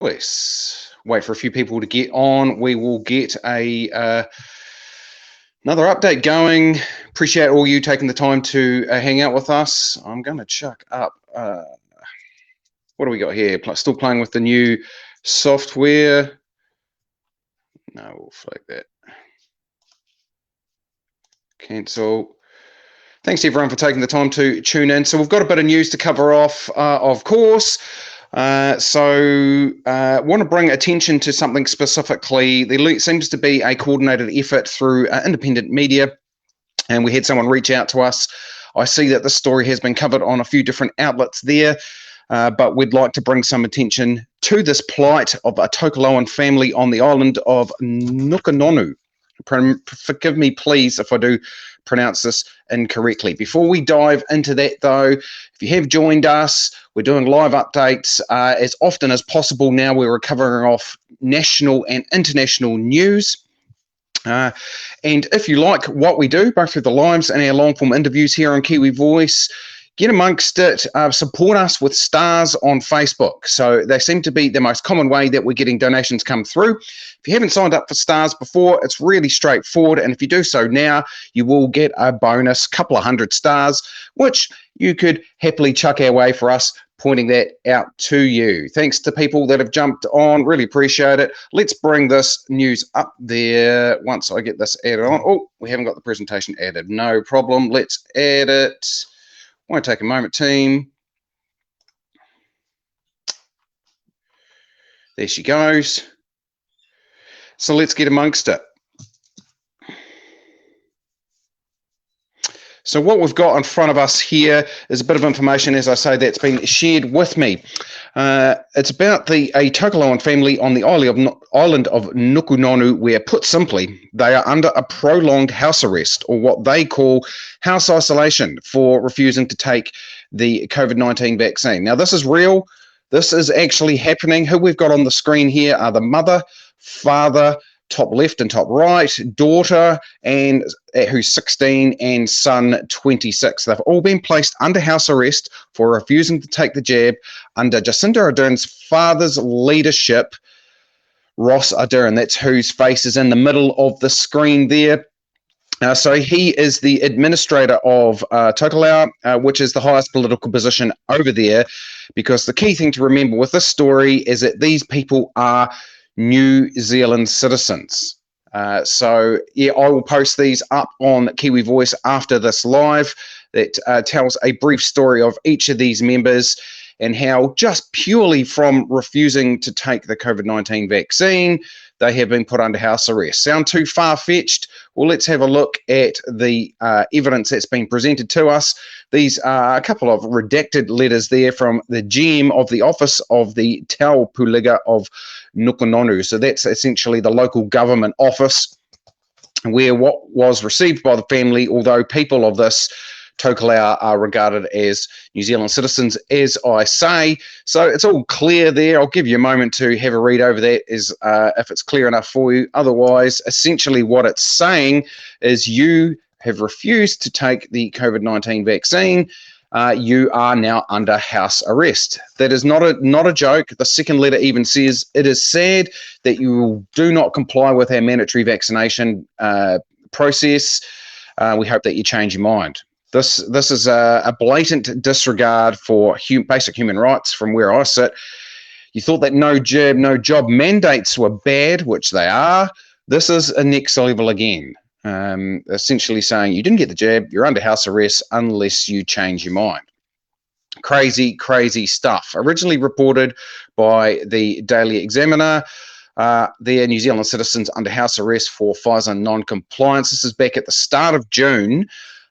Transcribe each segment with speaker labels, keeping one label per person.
Speaker 1: Let's wait for a few people to get on. We will get another update going. Appreciate all you taking the time to hang out with us. I'm going to chuck up. What do we got here? Still playing with the new software. No, we'll flag that. Cancel. Thanks everyone for taking the time to tune in. So we've got a bit of news to cover off, of course. Want to bring attention to something specifically. There seems to be a coordinated effort through independent media, and we had someone reach out to us. I see that this story has been covered on a few different outlets there, but we'd like to bring some attention to this plight of a Tokeloan family on the island of Nukunonu. Forgive me, please, if I do pronounce this incorrectly. Before we dive into that, though, if you have joined us, we're doing live updates as often as possible now. We're covering off national and international news. And if you like what we do, both through the lives and our long-form interviews here on Kiwi Voice, get amongst it, support us with stars on Facebook. So they seem to be the most common way that we're getting donations come through. If you haven't signed up for stars before, it's really straightforward. And if you do so now, you will get a bonus, couple of 100 stars, which you could happily chuck our way for us, pointing that out to you. Thanks to people that have jumped on. Really appreciate it. Let's bring this news up there once I get this added on. Oh, we haven't got the presentation added. No problem. Let's add it. Won't take a moment, team. There she goes. So let's get amongst it. So what we've got in front of us here is a bit of information, as I say, that's been shared with me. It's about a Tokeloan family on the island of Nukunonu, where, put simply, they are under a prolonged house arrest, or what they call house isolation, for refusing to take the COVID-19 vaccine. Now, this is real. This is actually happening. Who we've got on the screen here are the mother, father, top left and top right, daughter, and who's 16, and son 26. They've all been placed under house arrest for refusing to take the jab under Jacinda Ardern's father's leadership, Ross Ardern. That's whose face is in the middle of the screen there. So he is the administrator of Tokelau, which is the highest political position over there, because the key thing to remember with this story is that these people are New Zealand citizens. So yeah, I will post these up on Kiwi Voice after this live that tells a brief story of each of these members and how, just purely from refusing to take the COVID-19 vaccine, they have been put under house arrest. Sound too far-fetched? Well, let's have a look at the evidence that's been presented to us. These are a couple of redacted letters there from the GM of the office of the Taupuliga of Nukunonu. So that's essentially the local government office where what was received by the family, although people of this Tokelau are regarded as New Zealand citizens, as I say. So it's all clear there. I'll give you a moment to have a read over that if it's clear enough for you. Otherwise, essentially what it's saying is you have refused to take the COVID-19 vaccine. You are now under house arrest. That is not a joke. The second letter even says, it is sad that you do not comply with our mandatory vaccination process. We hope that you change your mind. This is a blatant disregard for basic human rights from where I sit. You thought that no jab, no job mandates were bad, which they are. This is a next level again. Essentially saying you didn't get the jab, you're under house arrest unless you change your mind. Crazy, crazy stuff. Originally reported by the Daily Examiner, they're New Zealand citizens under house arrest for Pfizer non-compliance. This is back at the start of June.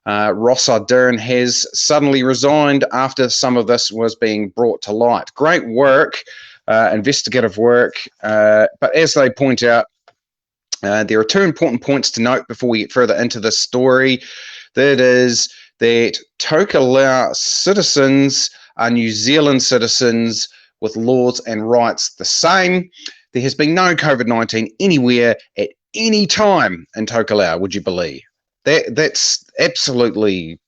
Speaker 1: Ross Ardern has suddenly resigned after some of this was being brought to light. Great work, investigative work, but as they point out, there are two important points to note before we get further into this story. That is that Tokelau citizens are New Zealand citizens with laws and rights the same. There has been no COVID-19 anywhere at any time in Tokelau, would you believe? That's absolutely,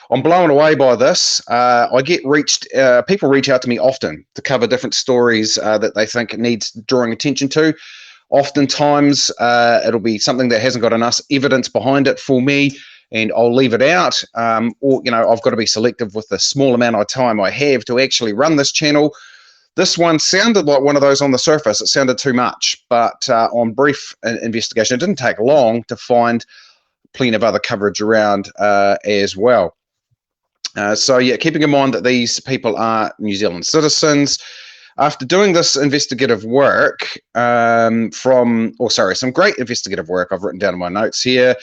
Speaker 1: I'm blown away by this. I get people reach out to me often to cover different stories that they think needs drawing attention to. Oftentimes, it'll be something that hasn't got enough evidence behind it for me, and I'll leave it out. Or, I've got to be selective with the small amount of time I have to actually run this channel. This one sounded like one of those on the surface. It sounded too much, but on brief investigation, it didn't take long to find plenty of other coverage around as well. So yeah, keeping in mind that these people are New Zealand citizens. After doing this investigative work some great investigative work I've written down in my notes here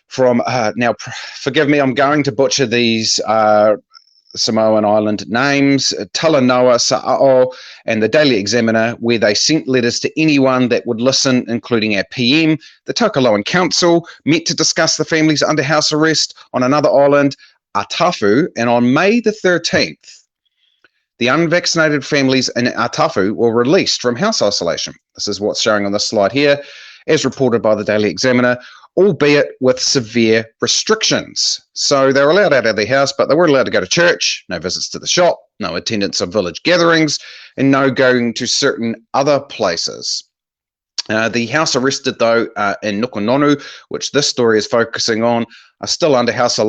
Speaker 1: from, now forgive me, I'm going to butcher these Samoan Island names, Talanoa, Sa'ao, and the Daily Examiner, where they sent letters to anyone that would listen, including our PM. The Tokaloan Council met to discuss the families under house arrest on another island, Atafu, and on May the 13th, the unvaccinated families in Atafu were released from house isolation. This is what's showing on this slide here, as reported by the Daily Examiner, albeit with severe restrictions. So they were allowed out of their house, but they weren't allowed to go to church, no visits to the shop, no attendance of village gatherings, and no going to certain other places. The house arrested, though, in Nukunonu, which this story is focusing on, are still under house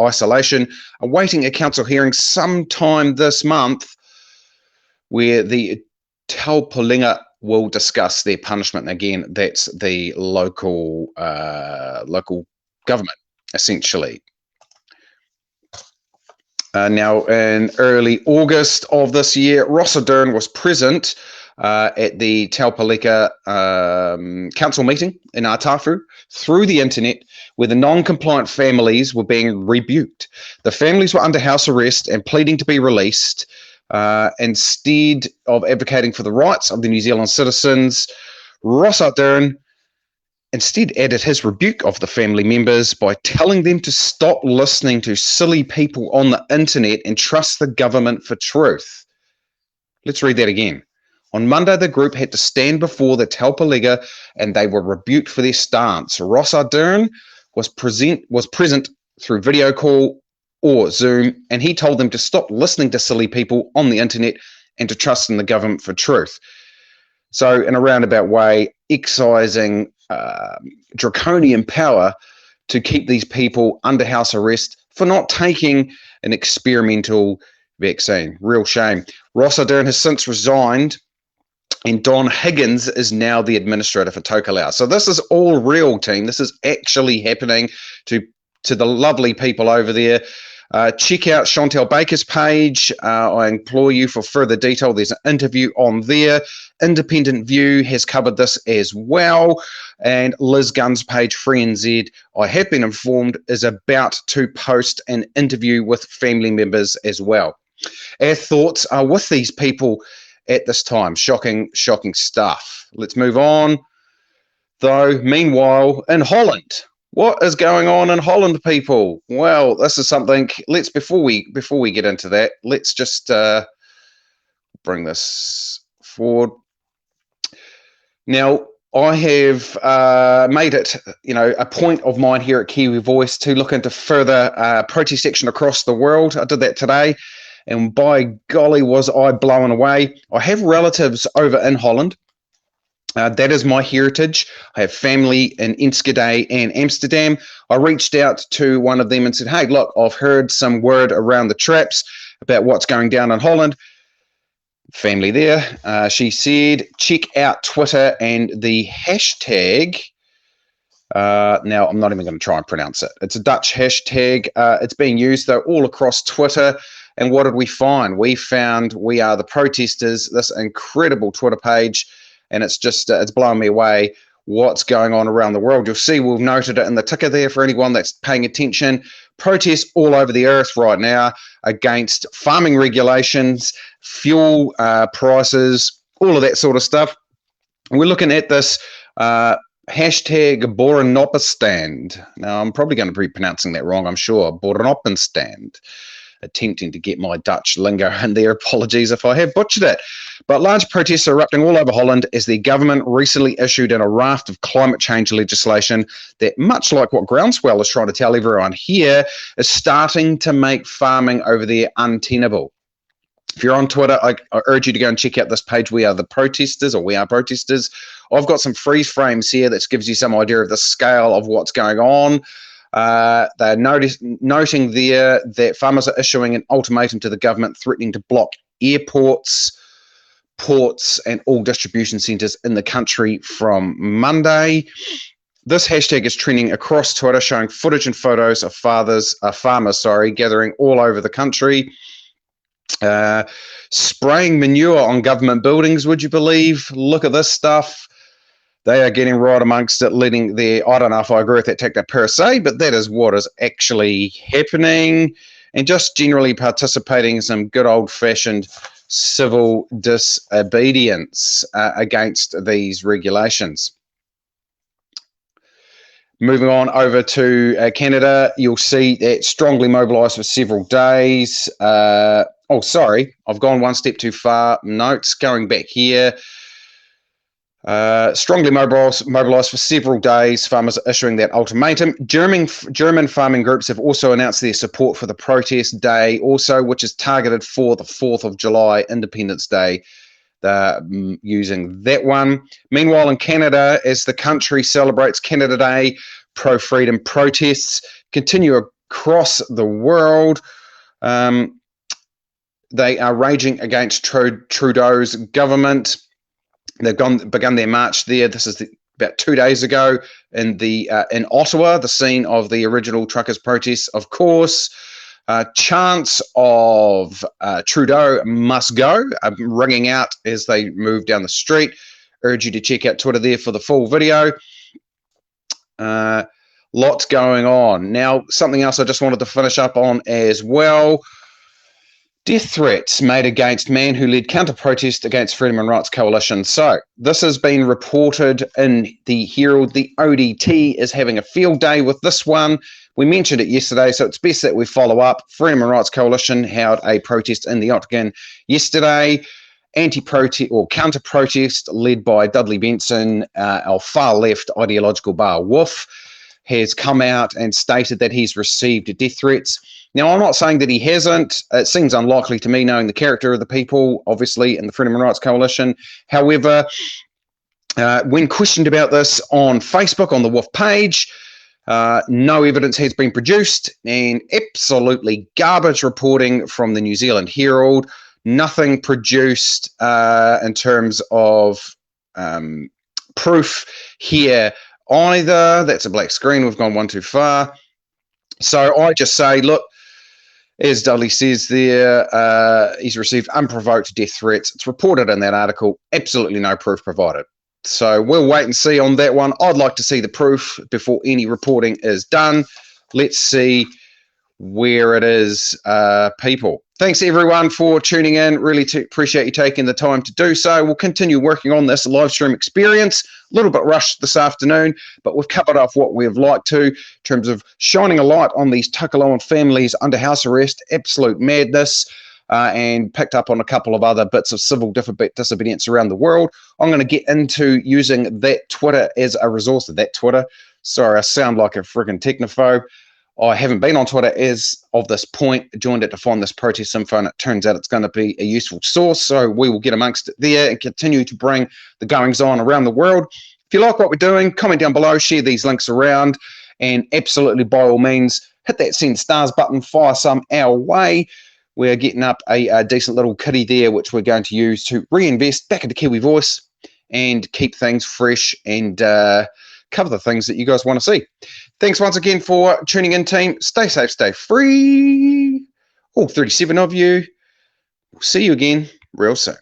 Speaker 1: isolation, awaiting a council hearing sometime this month where the Taupolinga will discuss their punishment. And again, that's the local government, essentially. Now, in early August of this year, Ross Arden was present at the Taupolinga council meeting in Atafu through the internet, where the non-compliant families were being rebuked. The families were under house arrest and pleading to be released. Instead of advocating for the rights of the New Zealand citizens, Ross Arden instead added his rebuke of the family members by telling them to stop listening to silly people on the internet and trust the government for truth. Let's read that again. On Monday, the group had to stand before the Taupolinga and they were rebuked for their stance. Ross Arden was present through video call or Zoom, and he told them to stop listening to silly people on the internet and to trust in the government for truth. So in a roundabout way, excising draconian power to keep these people under house arrest for not taking an experimental vaccine. Real shame. Ross Arden has since resigned, and Don Higgins is now the administrator for Tokelau. So this is all real, team. This is actually happening to the lovely people over there. Check out Chantel Baker's page. I implore you for further detail. There's an interview on there. Independent View has covered this as well. And Liz Gunn's page, Free NZ, I have been informed, is about to post an interview with family members as well. Our thoughts are with these people at this time. Shocking stuff. Let's move on. Though, meanwhile, in Holland, what is going on in Holland, people? Well, this is something. Before we get into that, let's just bring this forward. Now, I have made it, a point of mine here at Kiwi Voice to look into further protest action across the world. I did that today, and by golly, was I blown away. I have relatives over in Holland. That is my heritage. I have family in Enschede and Amsterdam. I reached out to one of them and said, hey, look, I've heard some word around the traps about what's going down in Holland. Family there. She said, check out Twitter and the hashtag. Now, I'm not even going to try and pronounce it. It's a Dutch hashtag. It's being used, though, all across Twitter. And what did we find? We found We Are the Protesters, this incredible Twitter page. And it's just, it's blowing me away what's going on around the world. You'll see we've noted it in the ticker there for anyone that's paying attention. Protests all over the earth right now against farming regulations, fuel prices, all of that sort of stuff. And we're looking at this hashtag Borenopenstand. Now, I'm probably going to be pronouncing that wrong, I'm sure. Borenopenstand. Attempting to get my Dutch lingo in there. Apologies if I have butchered it. But large protests are erupting all over Holland as the government recently issued in a raft of climate change legislation that, much like what Groundswell is trying to tell everyone here, is starting to make farming over there untenable. If you're on Twitter, I urge you to go and check out this page. We Are the Protesters, or We Are Protesters. I've got some freeze frames here that gives you some idea of the scale of what's going on. They're noting there that farmers are issuing an ultimatum to the government threatening to block airports, ports, and all distribution centres in the country from Monday. This hashtag is trending across Twitter, showing footage and photos of farmers gathering all over the country. Spraying manure on government buildings, would you believe? Look at this stuff. They are getting right amongst it, letting their, I don't know if I agree with that tactic per se, but that is what is actually happening, and just generally participating in some good old-fashioned civil disobedience against these regulations. Moving on over to Canada, you'll see that strongly mobilised for several days. Oh, sorry, I've gone one step too far. Notes, going back here. Strongly mobilised for several days. Farmers are issuing that ultimatum. German farming groups have also announced their support for the protest day, also, which is targeted for the 4th of July, Independence Day. They're using that one. Meanwhile, in Canada, as the country celebrates Canada Day, pro-freedom protests continue across the world. They are raging against Trudeau's government. They've begun their march there. This is about 2 days ago in Ottawa, the scene of the original truckers' protests, of course. Chants of Trudeau must go, ringing out as they move down the street. Urge you to check out Twitter there for the full video. Lots going on. Now, something else I just wanted to finish up on as well. Death threats made against man who led counter-protest against Freedom and Rights Coalition. So this has been reported in the Herald. The ODT is having a field day with this one. We mentioned it yesterday, so it's best that we follow up. Freedom and Rights Coalition held a protest in the Tongan yesterday. Anti-protest or counter-protest led by Dudley Benson, our far-left ideological bar wolf, has come out and stated that he's received death threats. Now, I'm not saying that he hasn't. It seems unlikely to me, knowing the character of the people, obviously, in the Freedom and Rights Coalition. However, when questioned about this on Facebook, on the WOF page, no evidence has been produced, and absolutely garbage reporting from the New Zealand Herald. Nothing produced in terms of proof here either. That's a black screen. We've gone one too far. So I just say, look, as Dudley says there, he's received unprovoked death threats. It's reported in that article. Absolutely no proof provided. So we'll wait and see on that one. I'd like to see the proof before any reporting is done. Let's see where it is, people. Thanks, everyone, for tuning in. Really appreciate you taking the time to do so. We'll continue working on this live stream experience. A little bit rushed this afternoon, but we've covered off what we've liked to in terms of shining a light on these Tukaloan families under house arrest, absolute madness, and picked up on a couple of other bits of civil disobedience around the world. I'm going to get into using that Twitter as a resource. That Twitter. Sorry, I sound like a friggin' technophobe. I haven't been on Twitter as of this point. Joined it to find this protest info, and it turns out it's going to be a useful source. So we will get amongst it there and continue to bring the goings on around the world. If you like what we're doing, comment down below, share these links around, and absolutely by all means, hit that send stars button, fire some our way. We're getting up a decent little kitty there, which we're going to use to reinvest back into Kiwi Voice and keep things fresh and cover the things that you guys want to see. Thanks once again for tuning in, team. Stay safe, stay free. All 37 of you. We'll see you again real soon.